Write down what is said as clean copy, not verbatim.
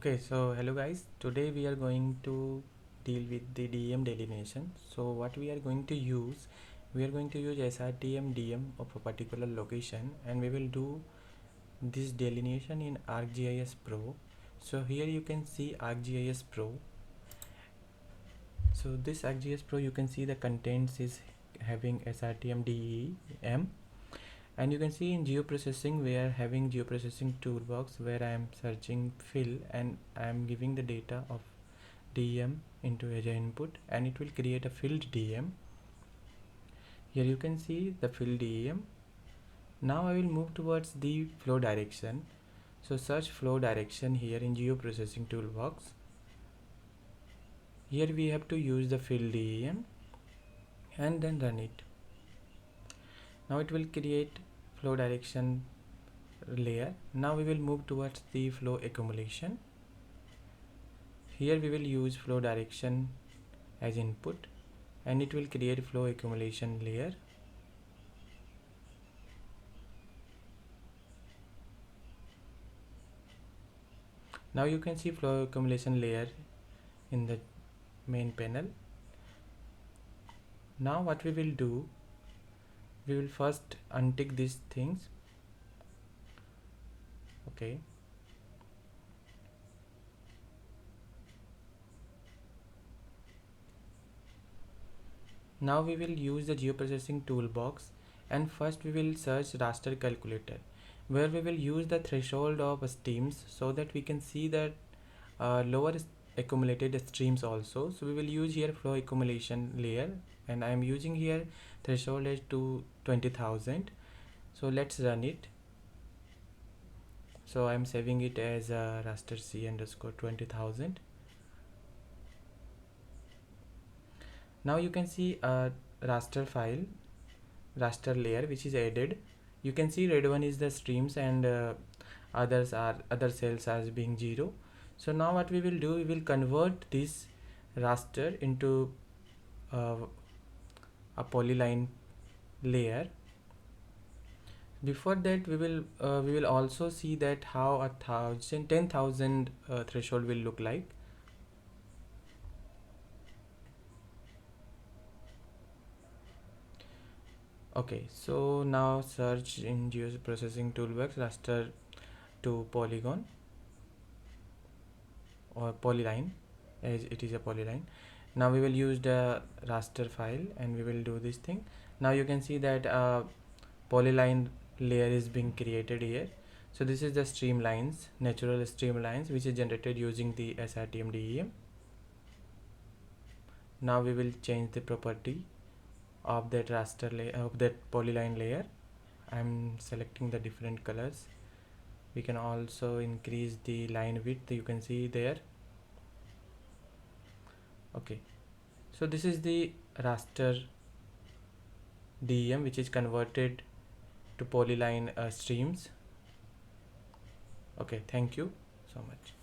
Okay, so hello guys, today we are going to deal with the DEM delineation. So what we are going to use, we are going to use SRTM DEM of a particular location, and we will do this delineation in ArcGIS Pro. So here you can see ArcGIS Pro. So this ArcGIS Pro, you can see the contents is having SRTM DEM, and you can see in geoprocessing we are having geoprocessing toolbox where I am searching fill and I am giving the data of DEM into as an input, and it will create a filled DEM. Here you can see the filled DEM. Now I will move towards the flow direction. So search flow direction here in geoprocessing toolbox. Here we have to use the filled DEM and then run it. Now it will create flow direction layer. Now we will move towards the flow accumulation. Here we will use flow direction as input, and it will create flow accumulation layer. Now you can see flow accumulation layer in the main panel. Now what we will do, we will first untick these things. Okay. Now we will use the geoprocessing toolbox, and first we will search Raster Calculator, where we will use the threshold of streams so that we can see that lower accumulated streams also. So we will use here flow accumulation layer, and I am using here threshold as to 20,000. So let's run it. So I am saving it as raster c underscore 20,000. Now you can see a raster file, raster layer, which is added. You can see red one is the streams, and other cells as being 0. So now what we will do, we will convert this raster into a polyline layer. Before that, we will also see that how a 10,000 threshold will look like. Okay, so now search in geoprocessing toolbox raster to polygon or polyline, as it is a polyline. Now we will use the raster file and we will do this thing. Now you can see that polyline layer is being created here. So this is the streamlines, natural streamlines, which is generated using the SRTM DEM. Now we will change the property of that raster layer, of that polyline layer. I'm selecting the different colors. We can also increase the line width, you can see there. Okay, so this is the raster DEM, which is converted to polyline streams. Okay, thank you so much.